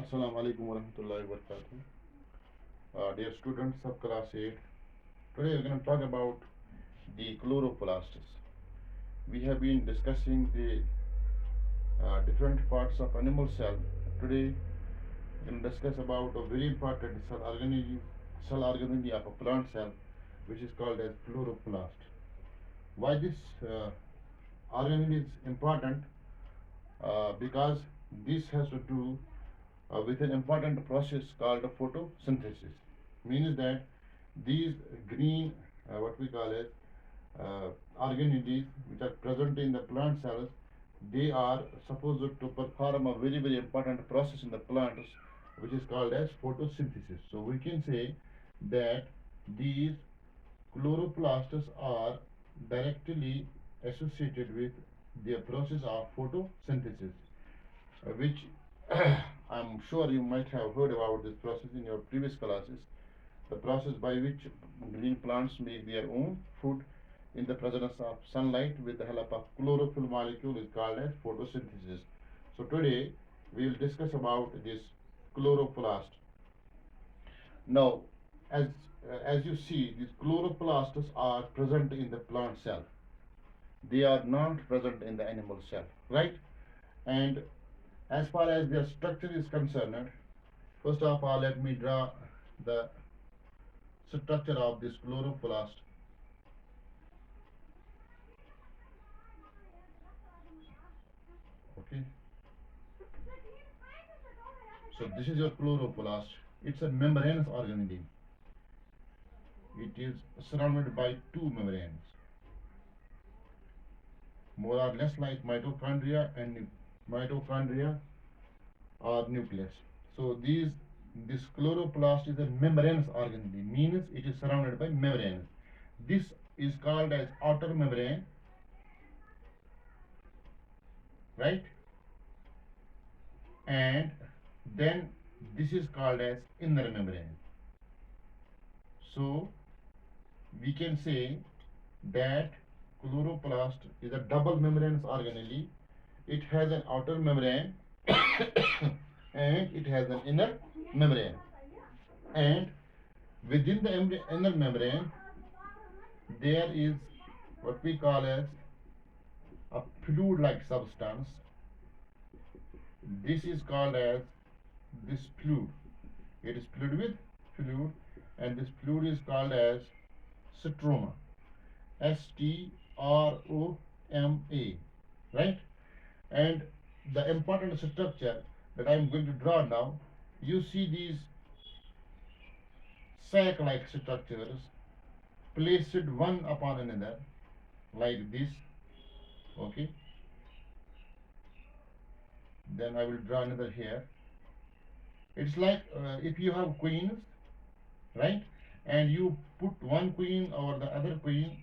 Assalamu alaikum wa rahmatullahi wa barakatuh. Dear students of class 8, today we're going to talk about the chloroplasts. We have been discussing the different parts of animal cell. Today we're going to discuss about a very important cell organism of a plant cell, which is called as chloroplast. Why this organism is important? Because this has to do with an important process called photosynthesis. Means that these green, what we call as organelles, which are present in the plant cells, they are supposed to perform a very important process in the plants, which is called as photosynthesis. So we can say that these chloroplasts are directly associated with the process of photosynthesis, which I'm sure you might have heard about this process in your previous classes. The process by which green plants make their own food in the presence of sunlight with the help of chlorophyll molecule is called as photosynthesis. So today we will discuss about this chloroplast. Now, as you see, these chloroplasts are present in the plant cell. They are not present in the animal cell, right? And as far as their structure is concerned, first of all, let me draw the structure of this chloroplast. Okay, so this is your chloroplast. It's a membranous organism. It is surrounded by two membranes, more or less like mitochondria or nucleus. So this chloroplast is a membranous organism, means it is surrounded by membranes. This is called as outer membrane, right? And then this is called as inner membrane. So we can say that chloroplast is a double membranous organelle. It has an outer membrane and it has an inner membrane. And within the inner membrane, there is what we call as a fluid-like substance. This is called as this fluid. It is filled with fluid, and this fluid is called as stroma. Stroma, right? And the important structure that I am going to draw now, you see these sac-like structures placed one upon another like this. Okay, then I will draw another here. It's like if you have queens, right, and you put one queen over the other queen,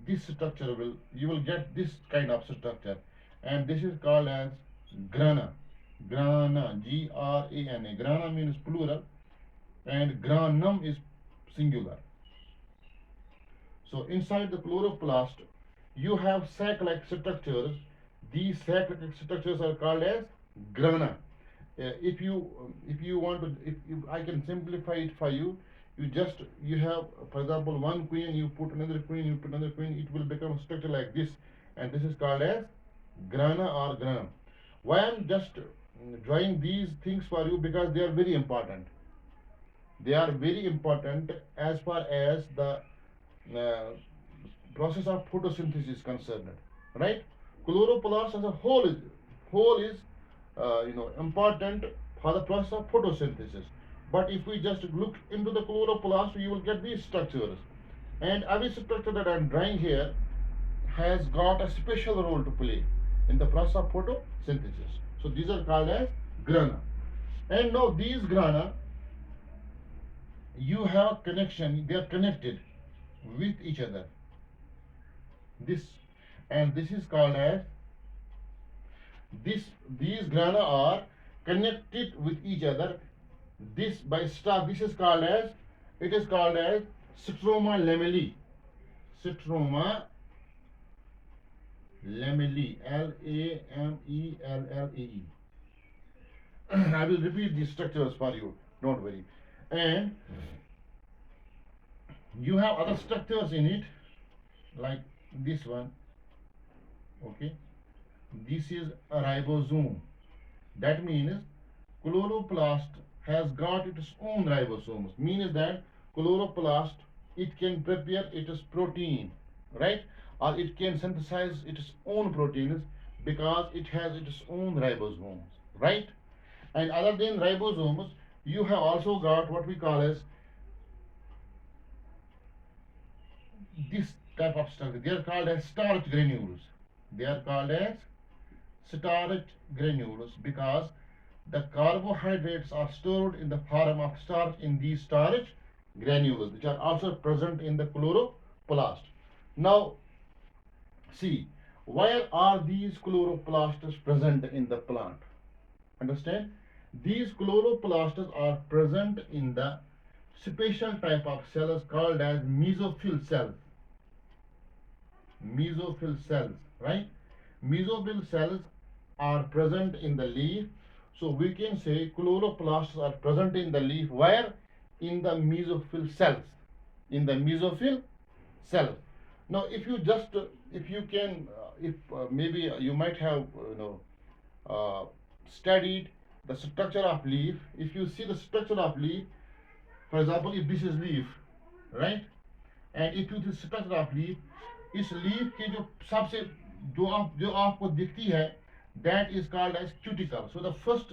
this structure you will get this kind of structure, and this is called as grana. Grana. Grana means plural and granum is singular. So inside the chloroplast you have sac-like structures. These sac-like structures are called as grana. If you want to, if I can simplify it for you, you have, for example, one queen, you put another queen, you put another queen, it will become a structure like this, and this is called as grana or granum. Why I'm just drawing these things for you? Because they are very important. They are very important as far as the uh, process of photosynthesis is concerned, right? Chloroplast as a whole is important for the process of photosynthesis. But if we just look into the chloroplast, you will get these structures, and every structure that I am drawing here has got a special role to play in the process of photosynthesis. So these are called as grana. And now these grana, you have connection, they are connected with each other. This and this is called as these grana are connected with each other. This by stalk, this is called as stroma lamellae. Stroma lamellae, Lamelle. I will repeat the structures for you, don't worry. And you have other structures in it, like this one, okay? This is a ribosome. That means chloroplast has got its own ribosomes. Means that chloroplast, it can prepare its protein, right? Or it can synthesize its own proteins because it has its own ribosomes, right? And other than ribosomes, you have also got what we call as this type of structure. They are called as starch granules. They are called as starch granules because the carbohydrates are stored in the form of starch in these starch granules, which are also present in the chloroplast. Now, see, where are these chloroplasts present in the plant? Understand? These chloroplasts are present in the special type of cells called as mesophyll cells. Mesophyll cells, right? Mesophyll cells are present in the leaf. So we can say chloroplasts are present in the leaf. Where? In the mesophyll cells. In the mesophyll cells. Now, if you just, if you can, if maybe you might have, studied the structure of leaf. If you see the structure of leaf, for example, if this is leaf, right? And if you this structure of leaf, इस leaf की जो सबसे जो आपको दिखती है, that is called as cuticle. So the first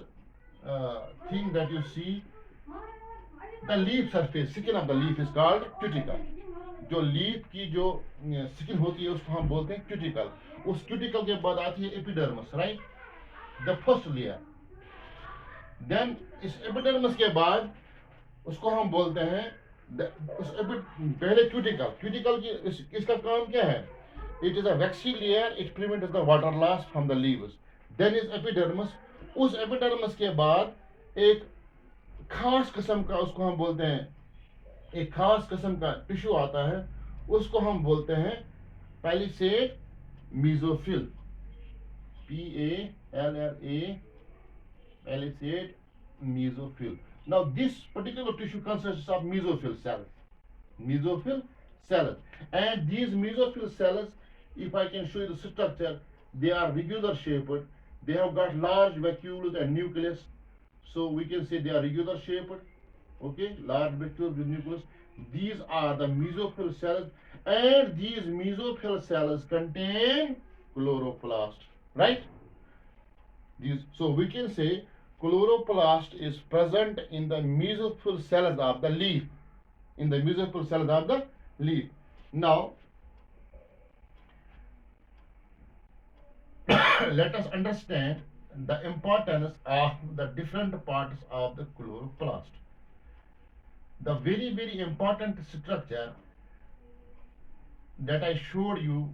thing that you see, the leaf surface, skin of the leaf is called cuticle. जो leaf की जो स्किन होती है उसको हम बोलते हैं क्यूटिकल. उस क्यूटिकल के बाद आती है epidermis, right, the first layer. Then इस एपिडर्मिस के बाद उसको हम बोलते हैं पहले क्यूटिकल. क्यूटिकल की इसका काम क्या है? It is a waxy layer, it prevents the water loss from the leaves. Then is epidermis. उस एपिडर्मिस के बाद एक खास किस्म का, उसको हम बोलते हैं, एक खास किस्म का टिश्यू आता है, उसको हम बोलते हैं palisade mesophyll. PALLA, palisade mesophyll. Now this particular tissue consists of mesophyll cells. Mesophyll cells. And these mesophyll cells, if I can show you the structure, they are regular shaped. They have got large vacuoles and nucleus. So we can say they are regular shaped. Okay, large vacuoles with nucleus. These are the mesophyll cells, and these mesophyll cells contain chloroplast. Right? So we can say chloroplast is present in the mesophyll cells of the leaf. In the mesophyll cells of the leaf. Now, let us understand the importance of the different parts of the chloroplast. The very, very important structure that I showed you,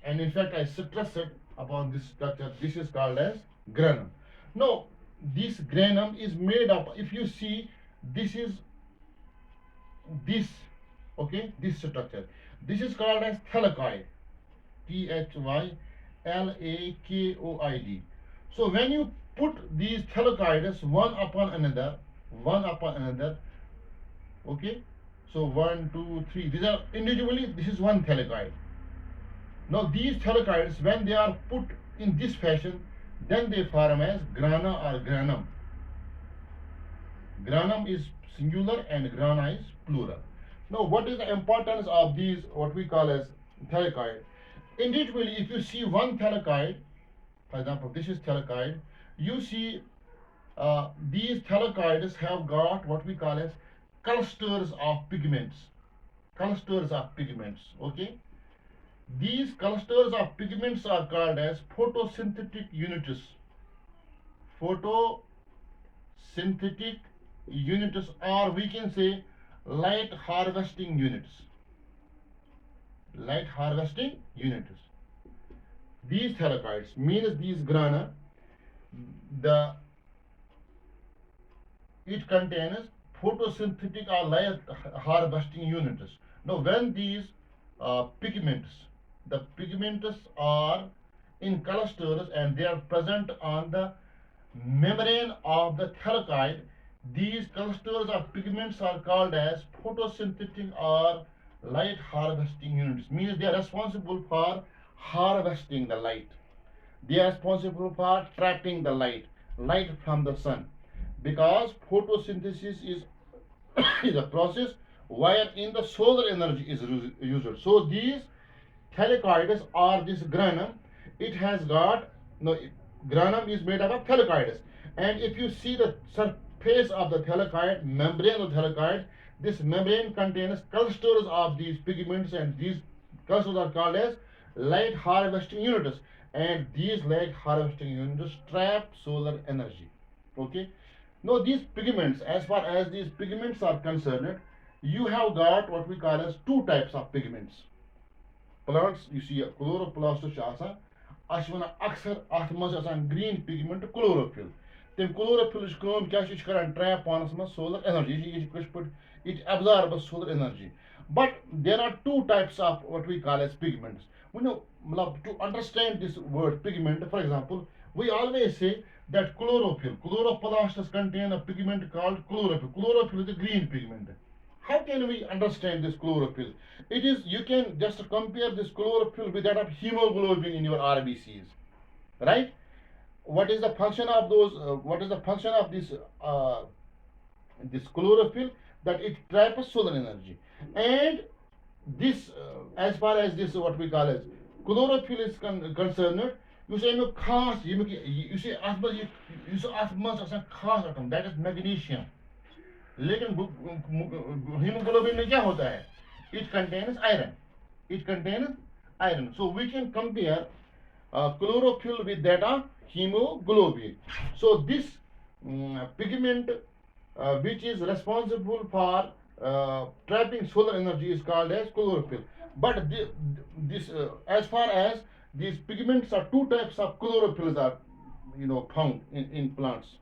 and in fact I stressed upon this structure, this is called as granum. Now, this granum is made up, if you see, this is this, okay, this structure. This is called as thylakoid. THYLAKOID. So when you put these thylakoids one upon another, okay, so 1, 2, 3, these are individually, this is one thylakoid. Now these thylakoids, when they are put in this fashion, then they form as grana or granum. Granum is singular and grana is plural. Now, what is the importance of these, what we call as thylakoid? Individually, if you see one thylakoid, for example, this is thylakoid, you see these thylakoids have got what we call as clusters of pigments. Clusters of pigments, okay? These clusters of pigments are called as photosynthetic units. Photosynthetic units, or we can say light harvesting units. Light harvesting units. These thylakoids, means these grana, it contains photosynthetic or light harvesting units. Now, when these pigments, the pigments are in clusters and they are present on the membrane of the thalloid. These clusters of pigments are called as photosynthetic or light harvesting units. Means they are responsible for harvesting the light. They are responsible for trapping the light from the sun. Because photosynthesis is is a process wherein the solar energy is used. So these thalloids or this granum, it has got no, granum is made up of thalloids, and if you see the surface of the thalloid, membrane of the thalloid, this membrane contains clusters of these pigments, and these clusters are called as light harvesting units, and these light harvesting units trap solar energy. Okay. Now these pigments, as far as these pigments are concerned, you have got what we call as two types of pigments. Plants, you see, chloroplast अक्सर green pigment chlorophyll. Then chlorophyll is trap on solar energy. It absorbs solar energy. But there are two types of what we call as pigments. We know, to understand this word pigment, for example, we always say that chlorophyll, chloroplasts contain a pigment called chlorophyll. Chlorophyll is a green pigment. How can we understand this chlorophyll? It is, you can just compare this chlorophyll with that of hemoglobin in your RBCs, right? What is the function of those? What is the function of this chlorophyll? That it traps solar energy, and this, as far as this what we call as chlorophyll is concerned, you say no khas, you say khas atom, that is magnesium. लेकिन hemoglobin में क्या होता है? It contains iron. It contains iron. So we can compare chlorophyll with that of hemoglobin. So this pigment which is responsible for trapping solar energy is called as chlorophyll. But this as far as these pigments are, two types of chlorophylls are found in plants.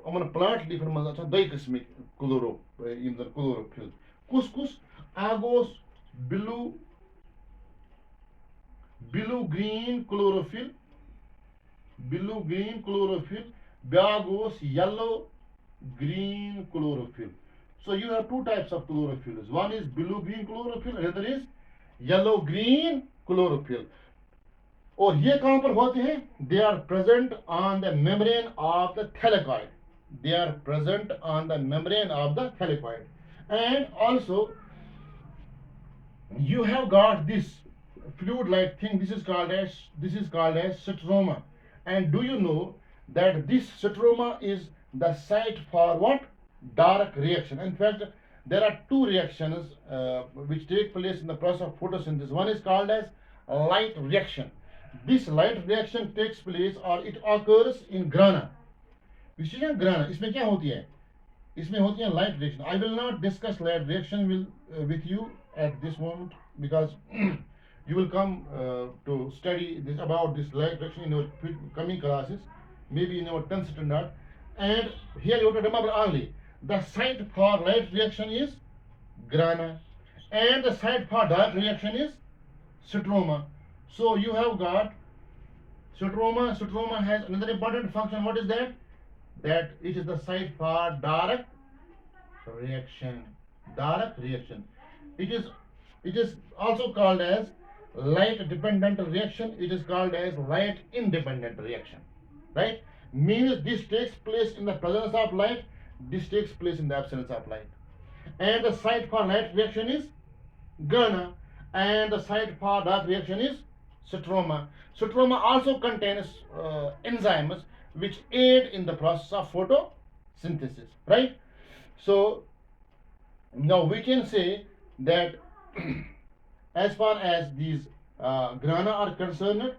Among plant leaf manz doi qismik chlorophyll. Kus agos blue green chlorophyll, biagos yellow green chlorophyll. So you have two types of chlorophylls. One is blue green chlorophyll, another is yellow green chlorophyll. और ये कहां पर होते हैं? They are present on the membrane of the thalloid. They are present on the membrane of the thalloid. And also you have got this fluid like thing. This is called as stroma. And do you know that this stroma is the site for what? Dark reaction. In fact, there are two reactions which take place in the process of photosynthesis. One is called as light reaction. This light reaction takes place, or it occurs in grana. विशेषण ग्रहण, इसमें क्या होती है? इसमें होती है light reaction. I will not discuss light reaction with you at this moment, because you will come to study this about this light reaction in your coming classes, maybe in our 10th standard. And here you have to remember only the site for light reaction is grana, and the site for dark reaction is stroma. So you have got stroma. Stroma has another important function. What is that? That it is the site for dark reaction. Dark reaction. It is also called as light dependent reaction. It is called as light independent reaction. Right? Means this takes place in the presence of light. This takes place in the absence of light. And the site for light reaction is grana, and the site for dark reaction is stroma. Stroma also contains enzymes which aid in the process of photosynthesis, right? So now we can say that as far as these grana are concerned,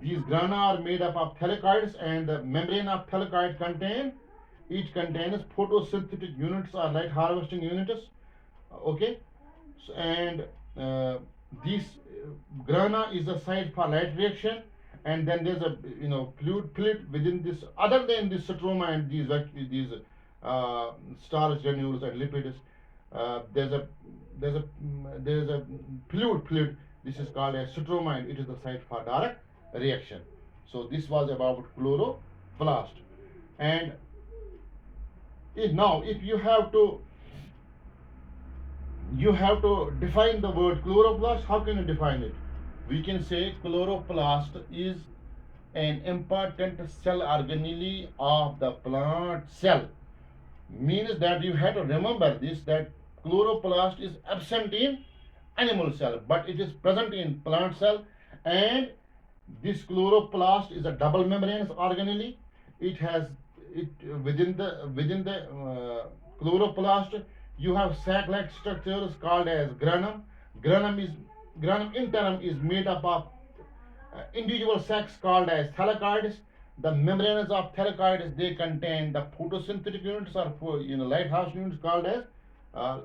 these grana are made up of thalloids, and the membrane of thalloid contains photosynthetic units or light harvesting units. Okay, so, and this grana is the site for light reaction, and then there's a fluid within this, other than this stroma and these starch granules and lipids. There's a fluid. This is called as stroma, and it is the site for dark reaction. So this was about chloroplast. And if you have to define the word chloroplast. How can you define it? We can say chloroplast is an important cell organelle of the plant cell. Means that you have to remember this, that chloroplast is absent in animal cell but it is present in plant cell. And this chloroplast is a double membranous organelle. It has it within the chloroplast you have sac-like structures called as granum. Granum in turn is made up of individual sacs called as thylakoids. The membranes of thylakoids, they contain the photosynthetic units or lighthouse units called as uh,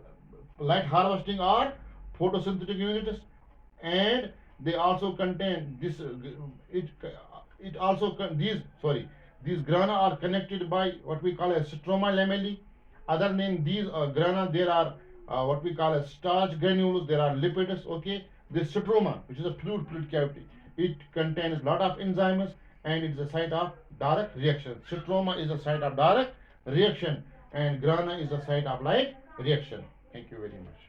light harvesting or photosynthetic units. And they also contain this it it also these these grana are connected by what we call as stroma lamellae. Other than these grana, there are what we call as starch granules, there are lipids. Okay, this stroma, which is a fluid cavity, it contains a lot of enzymes and it's a site of direct reaction. Stroma is a site of direct reaction and grana is a site of light reaction. Thank you very much.